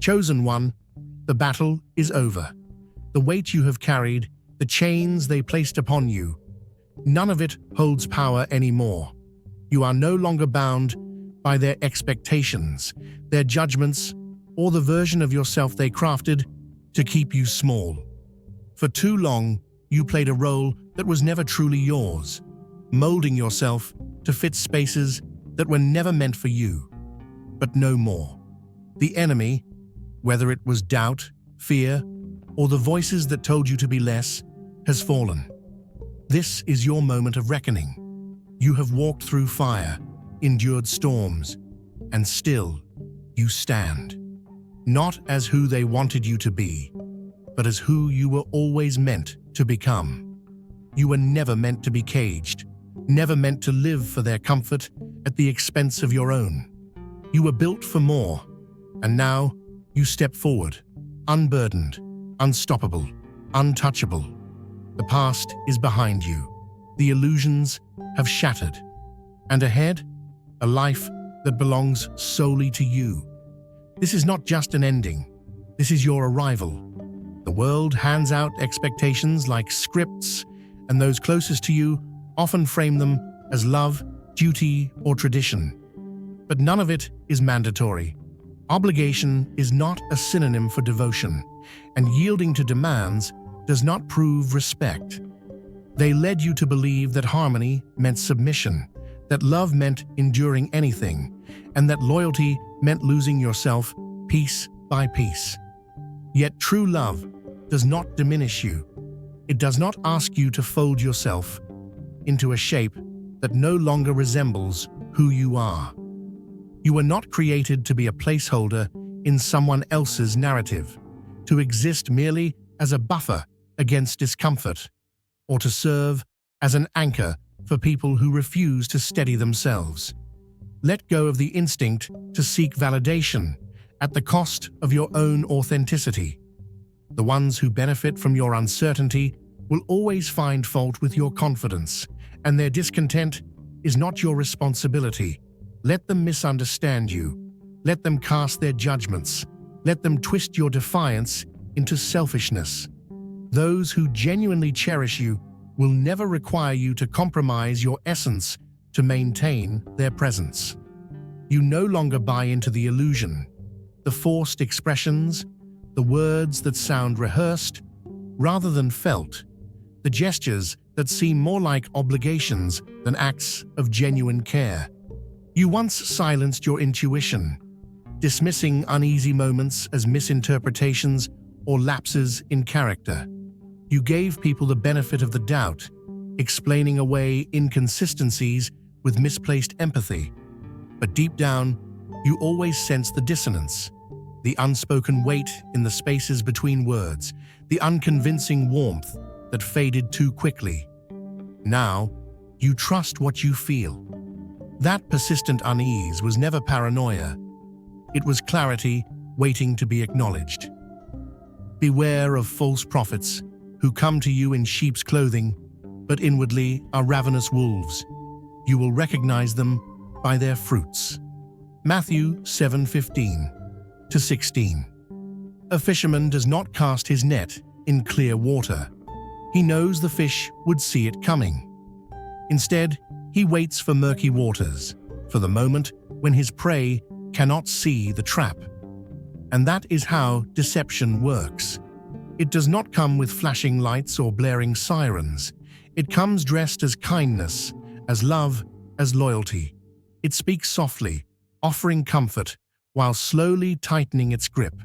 Chosen one, the battle is over. The weight you have carried, the chains they placed upon you, none of it holds power anymore. You are no longer bound by their expectations, their judgments, or the version of yourself they crafted to keep you small. For too long, you played a role that was never truly yours, molding yourself to fit spaces that were never meant for you. But no more. The enemy, whether it was doubt, fear, or the voices that told you to be less, has fallen. This is your moment of reckoning. You have walked through fire, endured storms, and still you stand. Not as who they wanted you to be, but as who you were always meant to become. You were never meant to be caged, never meant to live for their comfort at the expense of your own. You were built for more, and now you step forward, unburdened, unstoppable, untouchable. The past is behind you. The illusions have shattered. And ahead, a life that belongs solely to you. This is not just an ending. This is your arrival. The world hands out expectations like scripts, and those closest to you often frame them as love, duty, or tradition. But none of it is mandatory. Obligation is not a synonym for devotion, and yielding to demands does not prove respect. They led you to believe that harmony meant submission, that love meant enduring anything, and that loyalty meant losing yourself piece by piece. Yet true love does not diminish you. It does not ask you to fold yourself into a shape that no longer resembles who you are. You were not created to be a placeholder in someone else's narrative, to exist merely as a buffer against discomfort, or to serve as an anchor for people who refuse to steady themselves. Let go of the instinct to seek validation at the cost of your own authenticity. The ones who benefit from your uncertainty will always find fault with your confidence, and their discontent is not your responsibility. Let them misunderstand you. Let them cast their judgments. Let them twist your defiance into selfishness. Those who genuinely cherish you will never require you to compromise your essence to maintain their presence. You no longer buy into the illusion, the forced expressions, the words that sound rehearsed rather than felt, the gestures that seem more like obligations than acts of genuine care. You once silenced your intuition, dismissing uneasy moments as misinterpretations or lapses in character. You gave people the benefit of the doubt, explaining away inconsistencies with misplaced empathy. But deep down, you always sensed the dissonance, the unspoken weight in the spaces between words, the unconvincing warmth that faded too quickly. Now, you trust what you feel. That persistent unease was never paranoia. It was clarity waiting to be acknowledged. Beware of false prophets who come to you in sheep's clothing, but inwardly are ravenous wolves. You will recognize them by their fruits. Matthew 7:15-16. A fisherman does not cast his net in clear water. He knows the fish would see it coming. Instead, he waits for murky waters, for the moment when his prey cannot see the trap. And that is how deception works. It does not come with flashing lights or blaring sirens. It comes dressed as kindness, as love, as loyalty. It speaks softly, offering comfort, while slowly tightening its grip.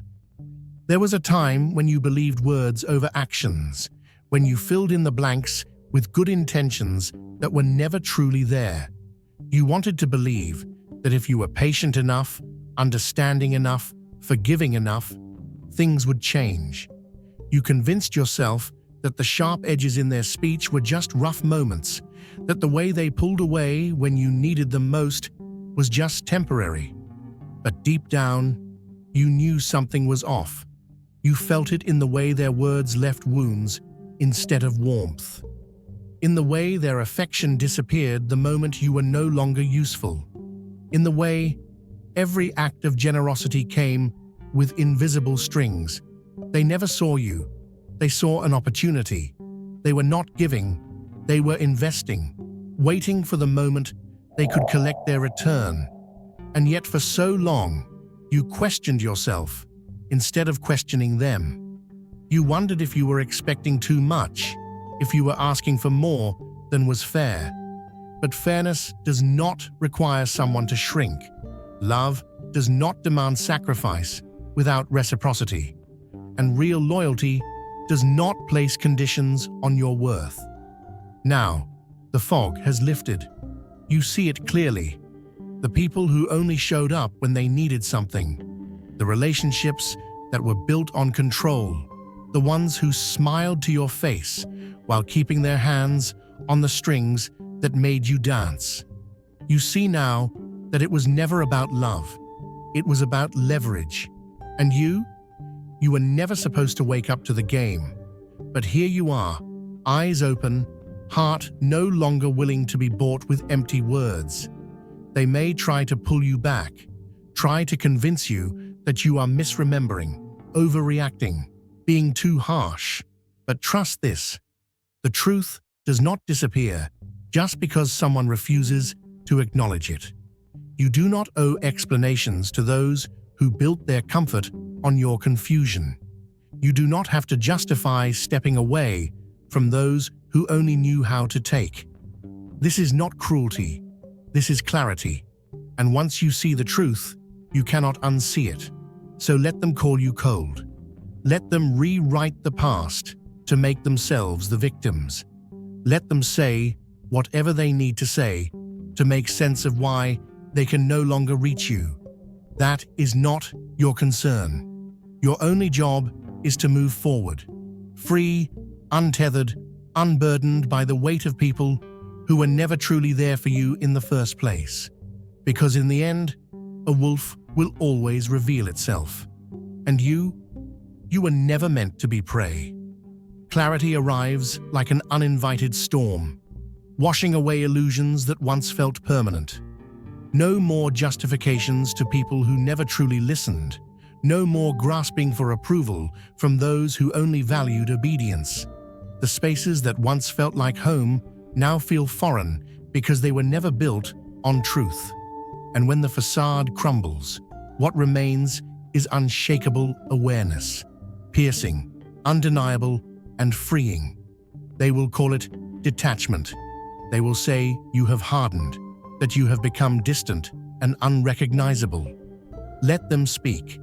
There was a time when you believed words over actions, when you filled in the blanks with good intentions that were never truly there. You wanted to believe that if you were patient enough, understanding enough, forgiving enough, things would change. You convinced yourself that the sharp edges in their speech were just rough moments, that the way they pulled away when you needed them most was just temporary. But deep down, you knew something was off. You felt it in the way their words left wounds instead of warmth, in the way their affection disappeared the moment you were no longer useful, in the way every act of generosity came with invisible strings. They never saw you. They saw an opportunity. They were not giving. They were investing, waiting for the moment they could collect their return. And yet for so long, you questioned yourself instead of questioning them. You wondered if you were expecting too much, if you were asking for more than was fair. But fairness does not require someone to shrink. Love does not demand sacrifice without reciprocity. And real loyalty does not place conditions on your worth. Now, the fog has lifted. You see it clearly. The people who only showed up when they needed something. The relationships that were built on control. The ones who smiled to your face while keeping their hands on the strings that made you dance. You see now that it was never about love. It was about leverage. And you were never supposed to wake up to the game. But here you are, eyes open, heart no longer willing to be bought with empty words. They may try to pull you back, try to convince you that you are misremembering, overreacting, being too harsh. But trust this, the truth does not disappear just because someone refuses to acknowledge it. You do not owe explanations to those who built their comfort on your confusion. You do not have to justify stepping away from those who only knew how to take. This is not cruelty. This is clarity. And once you see the truth, you cannot unsee it. So let them call you cold. Let them rewrite the past to make themselves the victims. Let them say whatever they need to say to make sense of why they can no longer reach you. That is not your concern. Your only job is to move forward, free, untethered, unburdened by the weight of people who were never truly there for you in the first place. Because in the end, a wolf will always reveal itself. And you were never meant to be prey. Clarity arrives like an uninvited storm, washing away illusions that once felt permanent. No more justifications to people who never truly listened. No more grasping for approval from those who only valued obedience. The spaces that once felt like home now feel foreign because they were never built on truth. And when the facade crumbles, what remains is unshakable awareness, piercing, undeniable, and freeing. They will call it detachment. They will say you have hardened, that you have become distant and unrecognizable. Let them speak.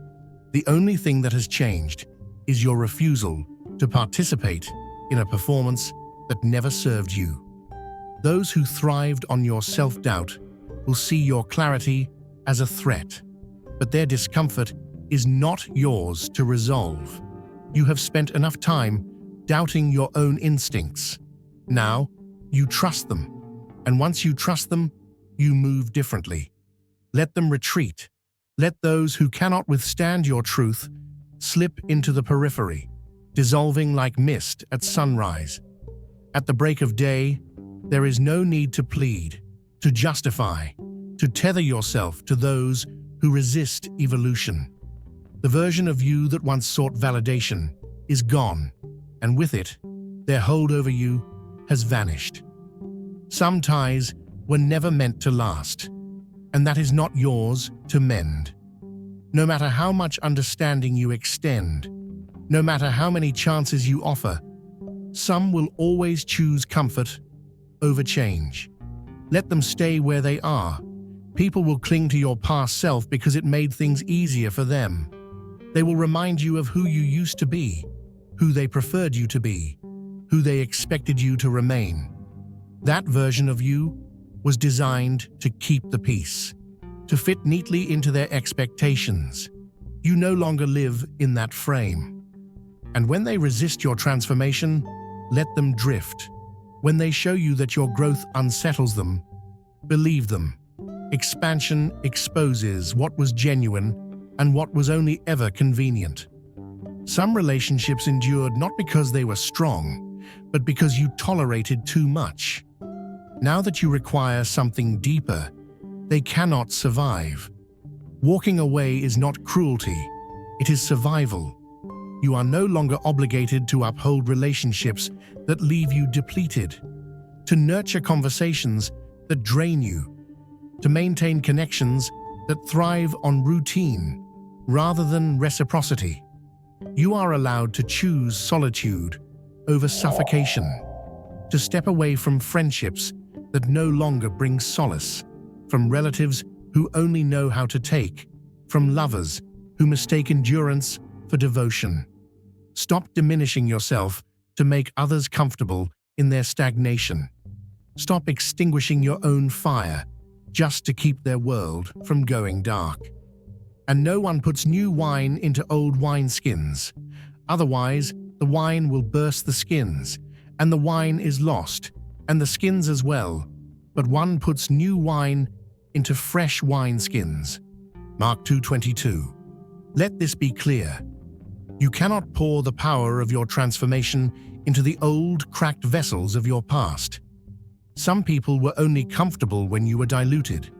The only thing that has changed is your refusal to participate in a performance that never served you. Those who thrived on your self-doubt will see your clarity as a threat, but their discomfort is not yours to resolve. You have spent enough time doubting your own instincts. Now, you trust them, and once you trust them, you move differently. Let them retreat. Let those who cannot withstand your truth slip into the periphery, dissolving like mist at sunrise. At the break of day, there is no need to plead, to justify, to tether yourself to those who resist evolution. The version of you that once sought validation is gone, and with it, their hold over you has vanished. Some ties were never meant to last, and that is not yours to mend. No matter how much understanding you extend, no matter how many chances you offer, some will always choose comfort over change. Let them stay where they are. People will cling to your past self because it made things easier for them. They will remind you of who you used to be, who they preferred you to be, who they expected you to remain. That version of you was designed to keep the peace, to fit neatly into their expectations. You no longer live in that frame. And when they resist your transformation, let them drift. When they show you that your growth unsettles them, believe them. Expansion exposes what was genuine and what was only ever convenient. Some relationships endured not because they were strong, but because you tolerated too much. Now that you require something deeper, they cannot survive. Walking away is not cruelty. It is survival. You are no longer obligated to uphold relationships that leave you depleted, to nurture conversations that drain you, to maintain connections that thrive on routine rather than reciprocity. You are allowed to choose solitude over suffocation, to step away from friendships that no longer bring solace, from relatives who only know how to take, from lovers who mistake endurance for devotion. Stop diminishing yourself to make others comfortable in their stagnation. Stop extinguishing your own fire just to keep their world from going dark. And no one puts new wine into old wineskins. Otherwise, the wine will burst the skins, and the wine is lost, and the skins as well. But one puts new wine into fresh wineskins. Mark 2:22. Let this be clear. You cannot pour the power of your transformation into the old, cracked vessels of your past. Some people were only comfortable when you were diluted,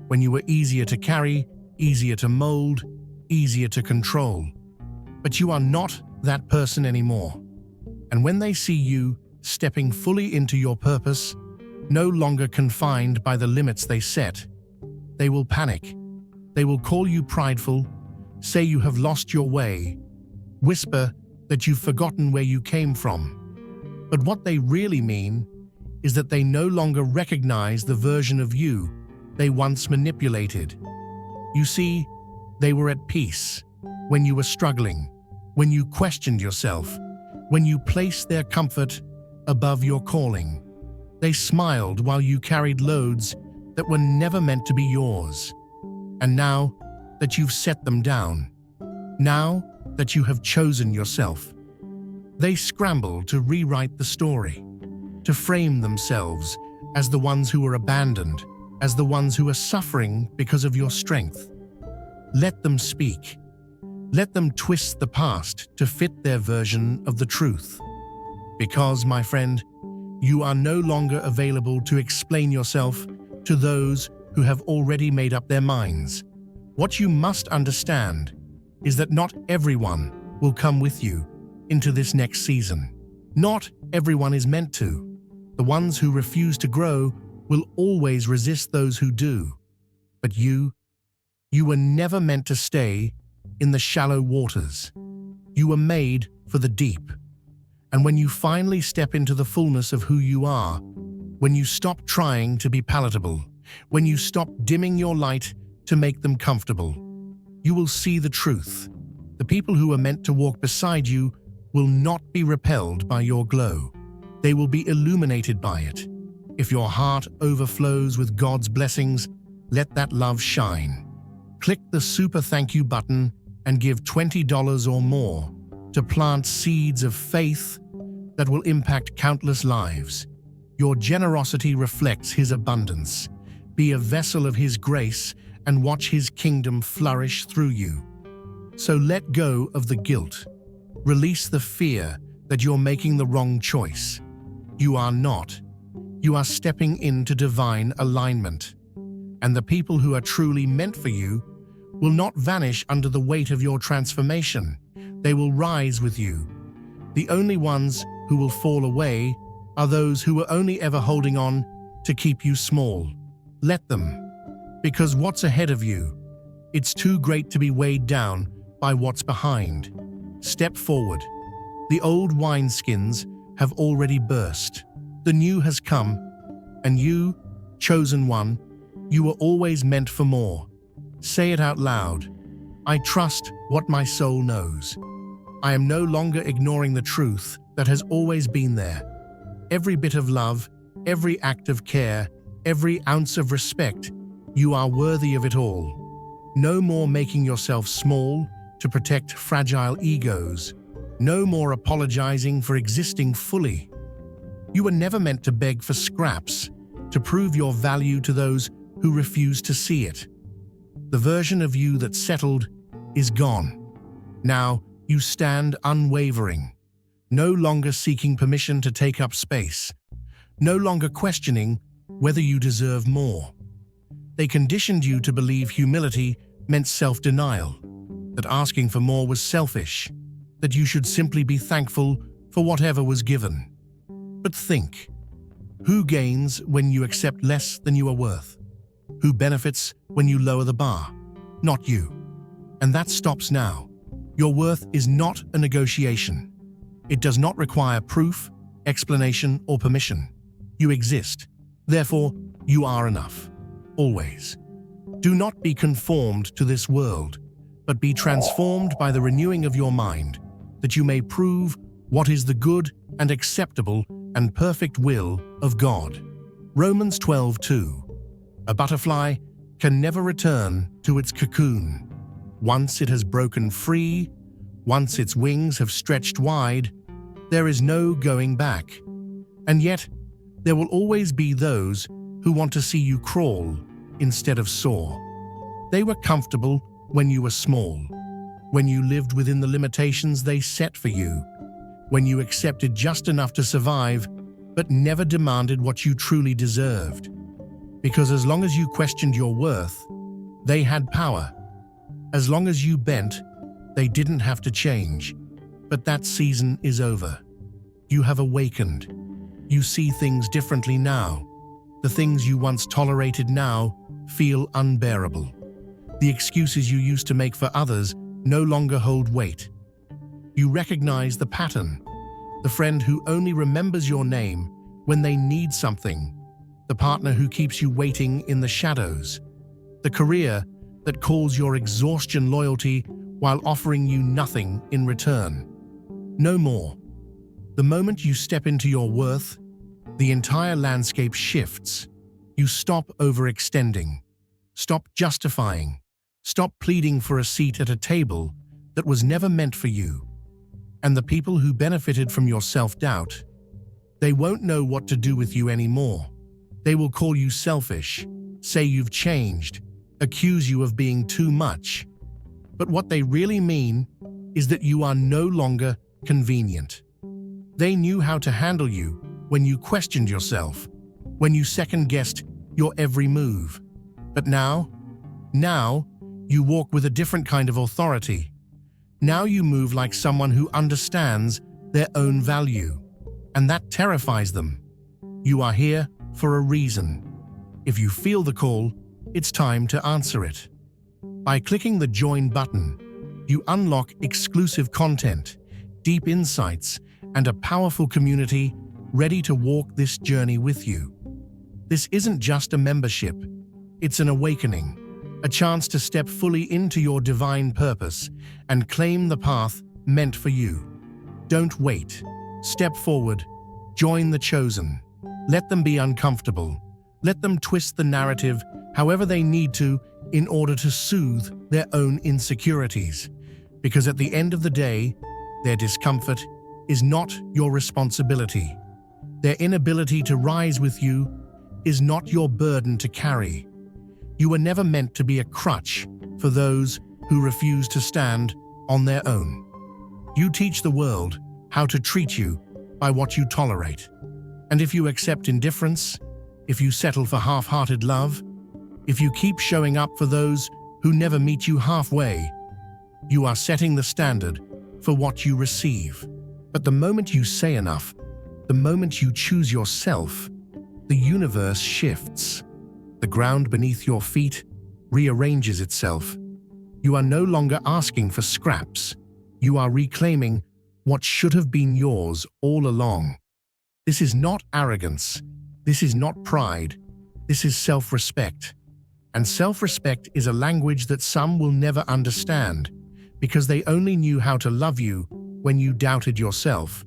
when you were easier to carry, easier to mold, easier to control. But you are not that person anymore. And when they see you stepping fully into your purpose, no longer confined by the limits they set, they will panic. They will call you prideful, say you have lost your way, whisper that you've forgotten where you came from. But what they really mean is that they no longer recognize the version of you they once manipulated. You see, they were at peace when you were struggling, when you questioned yourself, when you placed their comfort above your calling. They smiled while you carried loads that were never meant to be yours. And now that you've set them down, now that you have chosen yourself, they scramble to rewrite the story, to frame themselves as the ones who were abandoned, as the ones who are suffering because of your strength. Let them speak. Let them twist the past to fit their version of the truth. Because, my friend, you are no longer available to explain yourself to those who have already made up their minds. What you must understand is that not everyone will come with you into this next season. Not everyone is meant to. The ones who refuse to grow will always resist those who do. But you were never meant to stay in the shallow waters. You were made for the deep. And when you finally step into the fullness of who you are, when you stop trying to be palatable, when you stop dimming your light to make them comfortable, you will see the truth. The people who are meant to walk beside you will not be repelled by your glow. They will be illuminated by it. If your heart overflows with God's blessings, let that love shine. Click the super thank you button and give $20 or more to plant seeds of faith that will impact countless lives. Your generosity reflects His abundance. Be a vessel of His grace and watch His kingdom flourish through you. So let go of the guilt. Release the fear that you're making the wrong choice. You are not. You are stepping into divine alignment. And the people who are truly meant for you will not vanish under the weight of your transformation. They will rise with you. The only ones who will fall away are those who were only ever holding on to keep you small. Let them. Because what's ahead of you, it's too great to be weighed down by what's behind. Step forward. The old wineskins have already burst. The new has come, and you, chosen one, you were always meant for more. Say it out loud. I trust what my soul knows. I am no longer ignoring the truth that has always been there. Every bit of love, every act of care, every ounce of respect, you are worthy of it all. No more making yourself small to protect fragile egos. No more apologizing for existing fully. You were never meant to beg for scraps, to prove your value to those who refuse to see it. The version of you that settled is gone. Now you stand unwavering, no longer seeking permission to take up space, no longer questioning whether you deserve more. They conditioned you to believe humility meant self-denial. that asking for more was selfish, that you should simply be thankful for whatever was given. But think, who gains when you accept less than you are worth? Who benefits when you lower the bar? Not you. And that stops now. Your worth is not a negotiation. It does not require proof, explanation, or permission. You exist. Therefore, you are enough. Always. Do not be conformed to this world, but be transformed by the renewing of your mind, that you may prove what is the good and acceptable and perfect will of God. Romans 12:2. A butterfly can never return to its cocoon. Once it has broken free, once its wings have stretched wide, there is no going back. And yet, there will always be those who want to see you crawl instead of soar. They were comfortable when you were small, when you lived within the limitations they set for you, when you accepted just enough to survive, but never demanded what you truly deserved. Because as long as you questioned your worth, they had power. As long as you bent, they didn't have to change. But that season is over. You have awakened. You see things differently now. The things you once tolerated now feel unbearable. The excuses you used to make for others no longer hold weight. You recognize the pattern. The friend who only remembers your name when they need something. The partner who keeps you waiting in the shadows. The career that calls your exhaustion loyalty while offering you nothing in return. No more. The moment you step into your worth, the entire landscape shifts. You stop overextending. Stop justifying. Stop pleading for a seat at a table that was never meant for you. And the people who benefited from your self-doubt, they won't know what to do with you anymore. They will call you selfish, say you've changed, accuse you of being too much. But what they really mean is that you are no longer convenient. They knew how to handle you when you questioned yourself, when you second-guessed your every move. But now, you walk with a different kind of authority. Now you move like someone who understands their own value, and that terrifies them. You are here for a reason. If you feel the call, it's time to answer it. By clicking the Join button, you unlock exclusive content, deep insights, and a powerful community ready to walk this journey with you. This isn't just a membership, it's an awakening, a chance to step fully into your divine purpose and claim the path meant for you. Don't wait. Step forward. Join the chosen. Let them be uncomfortable. Let them twist the narrative however they need to in order to soothe their own insecurities. Because at the end of the day, their discomfort is not your responsibility. Their inability to rise with you is not your burden to carry. You were never meant to be a crutch for those who refuse to stand on their own. You teach the world how to treat you by what you tolerate. And if you accept indifference, if you settle for half-hearted love, if you keep showing up for those who never meet you halfway, you are setting the standard for what you receive. But the moment you say enough, the moment you choose yourself, the universe shifts. The ground beneath your feet rearranges itself. You are no longer asking for scraps. You are reclaiming what should have been yours all along. This is not arrogance. This is not pride. This is self-respect. And self-respect is a language that some will never understand because they only knew how to love you when you doubted yourself.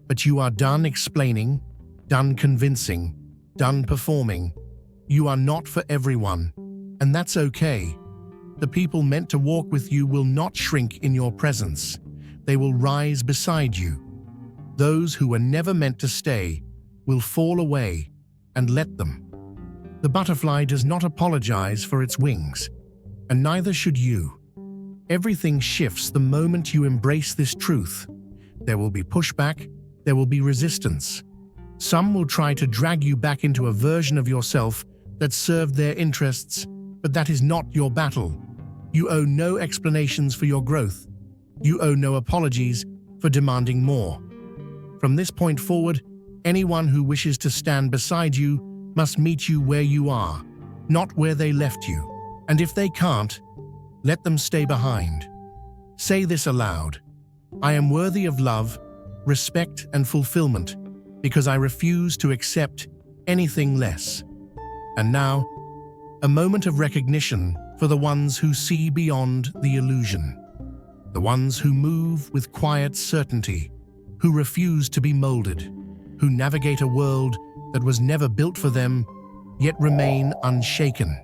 But you are done explaining, done convincing, done performing. You are not for everyone, and that's okay. The people meant to walk with you will not shrink in your presence. They will rise beside you. Those who were never meant to stay will fall away, and let them. The butterfly does not apologize for its wings, and neither should you. Everything shifts the moment you embrace this truth. There will be pushback, there will be resistance. Some will try to drag you back into a version of yourself that served their interests, but that is not your battle. You owe no explanations for your growth. You owe no apologies for demanding more. From this point forward, anyone who wishes to stand beside you must meet you where you are, not where they left you. And if they can't, let them stay behind. Say this aloud: I am worthy of love, respect, and fulfillment because I refuse to accept anything less. And now, a moment of recognition for the ones who see beyond the illusion. The ones who move with quiet certainty, who refuse to be molded, who navigate a world that was never built for them, yet remain unshaken.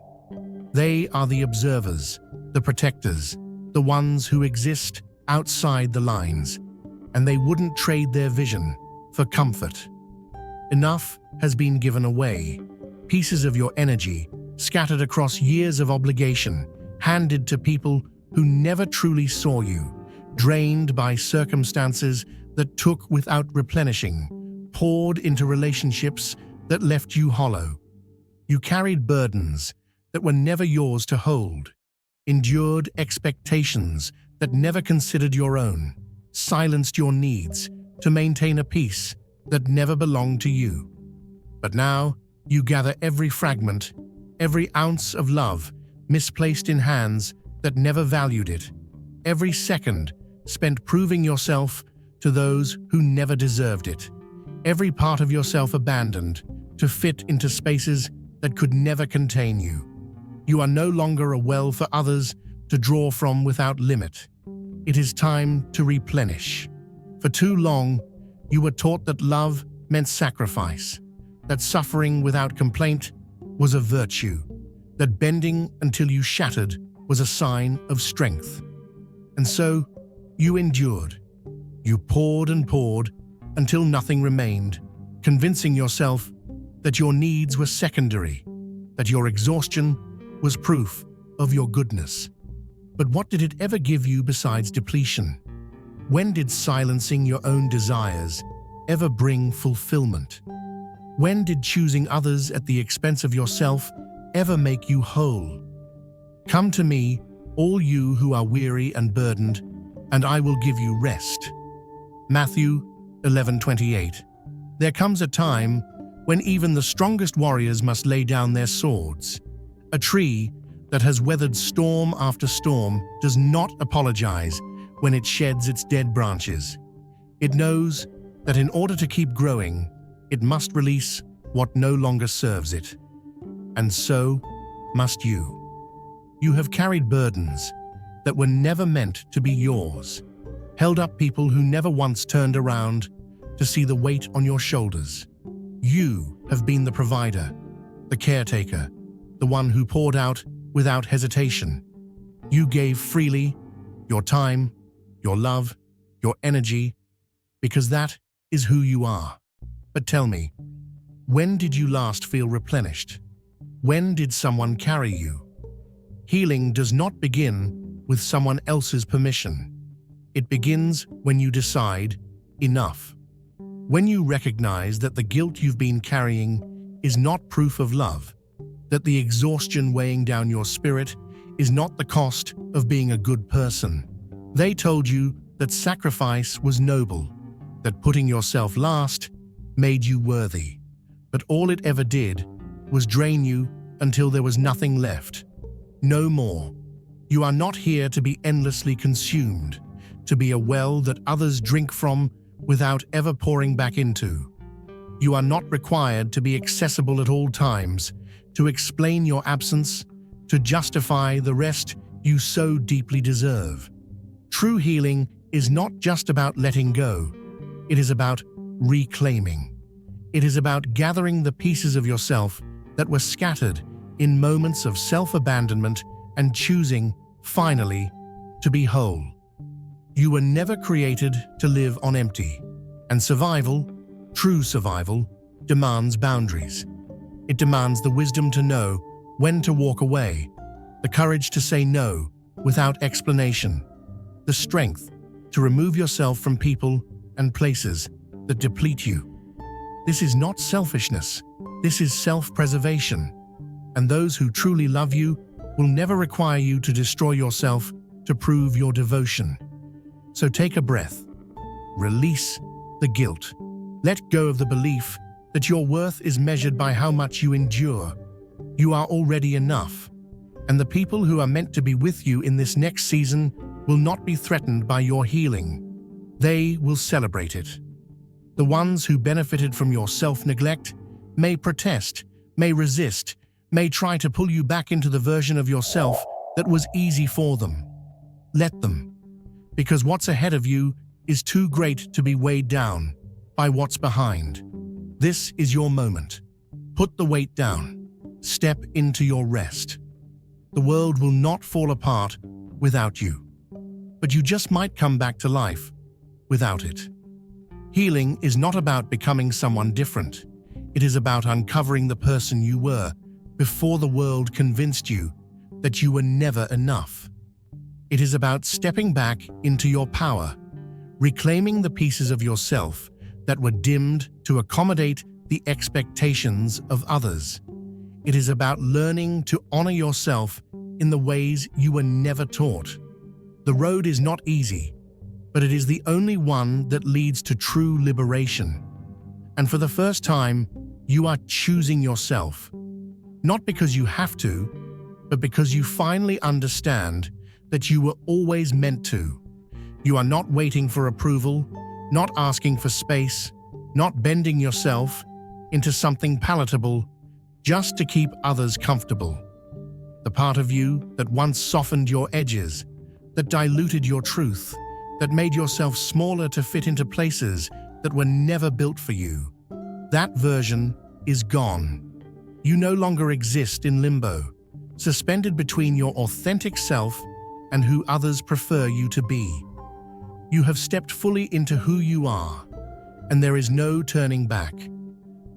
They are the observers, the protectors, the ones who exist outside the lines, and they wouldn't trade their vision for comfort. Enough has been given away. Pieces of your energy, scattered across years of obligation, handed to people who never truly saw you, drained by circumstances that took without replenishing, poured into relationships that left you hollow. You carried burdens that were never yours to hold, endured expectations that never considered your own, silenced your needs to maintain a peace that never belonged to you. But now, you gather every fragment, every ounce of love misplaced in hands that never valued it, every second spent proving yourself to those who never deserved it, every part of yourself abandoned to fit into spaces that could never contain you. You are no longer a well for others to draw from without limit. It is time to replenish. For too long, you were taught that love meant sacrifice, that suffering without complaint was a virtue, that bending until you shattered was a sign of strength. And so, you endured. You poured and poured until nothing remained, convincing yourself that your needs were secondary, that your exhaustion was proof of your goodness. But what did it ever give you besides depletion? When did silencing your own desires ever bring fulfillment? When did choosing others at the expense of yourself ever make you whole? Come to me, all you who are weary and burdened, and I will give you rest. Matthew 11:28. There comes a time when even the strongest warriors must lay down their swords. A tree that has weathered storm after storm does not apologize when it sheds its dead branches. It knows that in order to keep growing, it must release what no longer serves it. And so must you. You have carried burdens that were never meant to be yours, held up people who never once turned around to see the weight on your shoulders. You have been the provider, the caretaker, the one who poured out without hesitation. You gave freely your time, your love, your energy, because that is who you are. But tell me, when did you last feel replenished? When did someone carry you? Healing does not begin with someone else's permission. It begins when you decide, enough. When you recognize that the guilt you've been carrying is not proof of love, that the exhaustion weighing down your spirit is not the cost of being a good person. They told you that sacrifice was noble, that putting yourself last made you worthy. But all it ever did was drain you until there was nothing left. No more. You are not here to be endlessly consumed, to be a well that others drink from without ever pouring back into. You are not required to be accessible at all times, to explain your absence, to justify the rest you so deeply deserve. True healing is not just about letting go. It is about reclaiming. It is about gathering the pieces of yourself that were scattered in moments of self-abandonment and choosing, finally, to be whole. You were never created to live on empty, and survival, true survival, demands boundaries. It demands the wisdom to know when to walk away, the courage to say no without explanation, the strength to remove yourself from people and places that deplete you. This is not selfishness, this is self-preservation, and those who truly love you will never require you to destroy yourself to prove your devotion. So take a breath. Release the guilt. Let go of the belief that your worth is measured by how much you endure. You are already enough, and the people who are meant to be with you in this next season will not be threatened by your healing. They will celebrate it. The ones who benefited from your self-neglect may protest, may resist, may try to pull you back into the version of yourself that was easy for them. Let them, because what's ahead of you is too great to be weighed down by what's behind. This is your moment. Put the weight down. Step into your rest. The world will not fall apart without you, but you just might come back to life without it. Healing is not about becoming someone different. It is about uncovering the person you were before the world convinced you that you were never enough. It is about stepping back into your power, reclaiming the pieces of yourself that were dimmed to accommodate the expectations of others. It is about learning to honor yourself in the ways you were never taught. The road is not easy, but it is the only one that leads to true liberation. And for the first time, you are choosing yourself. Not because you have to, but because you finally understand that you were always meant to. You are not waiting for approval, not asking for space, not bending yourself into something palatable just to keep others comfortable. The part of you that once softened your edges, that diluted your truth, that made yourself smaller to fit into places that were never built for you, that version is gone. You no longer exist in limbo, suspended between your authentic self and who others prefer you to be. You have stepped fully into who you are, and there is no turning back.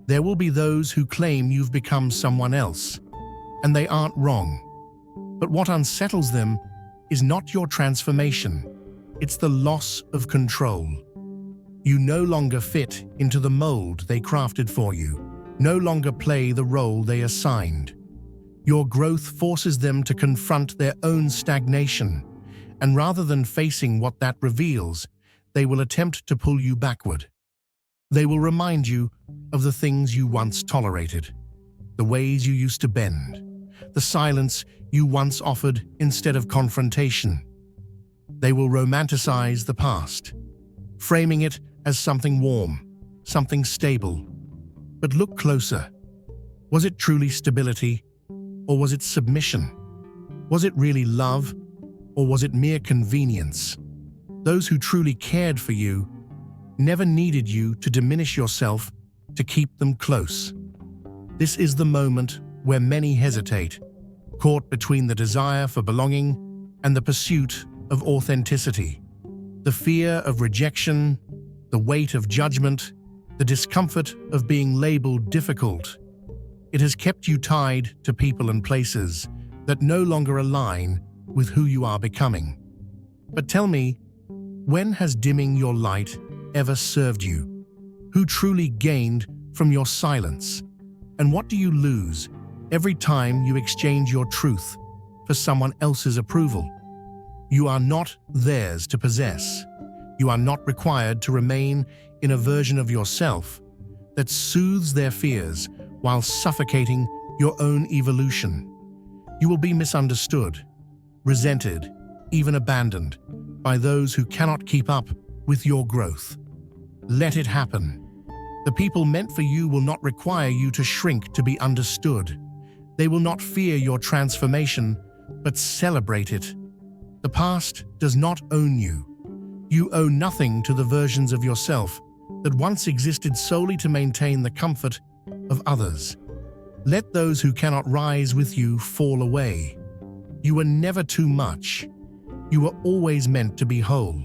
There will be those who claim you've become someone else, and they aren't wrong. But what unsettles them is not your transformation, it's the loss of control. You no longer fit into the mold they crafted for you, no longer play the role they assigned. Your growth forces them to confront their own stagnation, and rather than facing what that reveals, they will attempt to pull you backward. They will remind you of the things you once tolerated, the ways you used to bend, the silence you once offered instead of confrontation. They will romanticize the past, framing it as something warm, something stable. But look closer. Was it truly stability, or was it submission? Was it really love, or was it mere convenience? Those who truly cared for you never needed you to diminish yourself to keep them close. This is the moment where many hesitate, caught between the desire for belonging and the pursuit of authenticity. The fear of rejection, the weight of judgment, the discomfort of being labeled difficult. It has kept you tied to people and places that no longer align with who you are becoming. But tell me, when has dimming your light ever served you? Who truly gained from your silence? And what do you lose every time you exchange your truth for someone else's approval? You are not theirs to possess. You are not required to remain in a version of yourself that soothes their fears while suffocating your own evolution. You will be misunderstood, resented, even abandoned by those who cannot keep up with your growth. Let it happen. The people meant for you will not require you to shrink to be understood. They will not fear your transformation, but celebrate it. The past does not own you. You owe nothing to the versions of yourself that once existed solely to maintain the comfort of others. Let those who cannot rise with you fall away. You were never too much. You were always meant to be whole.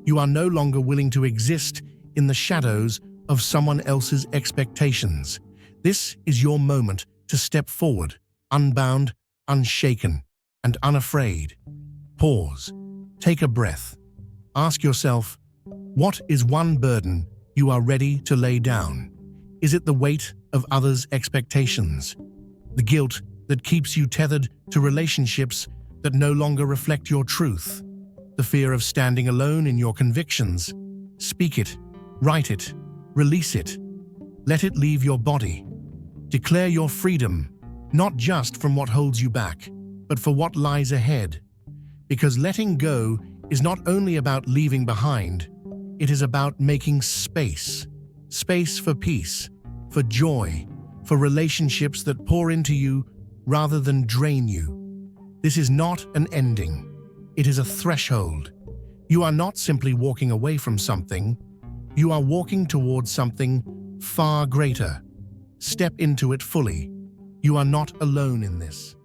You are no longer willing to exist in the shadows of someone else's expectations. This is your moment to step forward, unbound, unshaken, and unafraid. Pause. Take a breath. Ask yourself, what is one burden you are ready to lay down? Is it the weight of others' expectations? The guilt that keeps you tethered to relationships that no longer reflect your truth, the fear of standing alone in your convictions. Speak it, write it, release it. Let it leave your body. Declare your freedom, not just from what holds you back, but for what lies ahead. Because letting go is not only about leaving behind, it is about making space. Space for peace, for joy, for relationships that pour into you rather than drain you. This is not an ending. It is a threshold. You are not simply walking away from something. You are walking towards something far greater. Step into it fully. You are not alone in this.